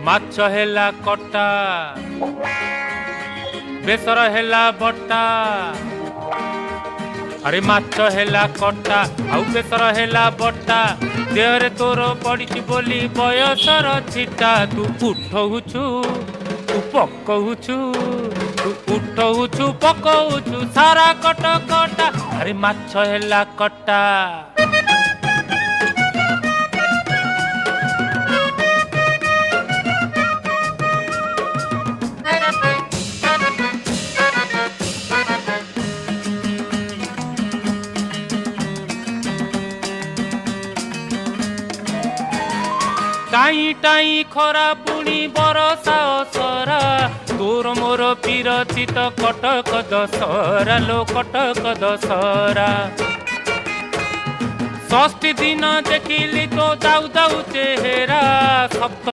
ମାଛ ହେଲା କଟା ବେସର ହେଲା ବଟା अरे माछ हेला कटा आउ बेसर हेला बटा देहरे तोर पड़ी बोली बयसर छिटा तू उठौछु तू पकौछु तू उठौछु पकौछु सारा कट कटा अरे माछ हेला कटा टाई टाई खरा पुणी बरसा असरा तोर मोर पीरती तो कटक दशहरा लो कटक दशहरा षष्ठी दिन देखिली तो दाऊ दाऊ चेहरा सप्त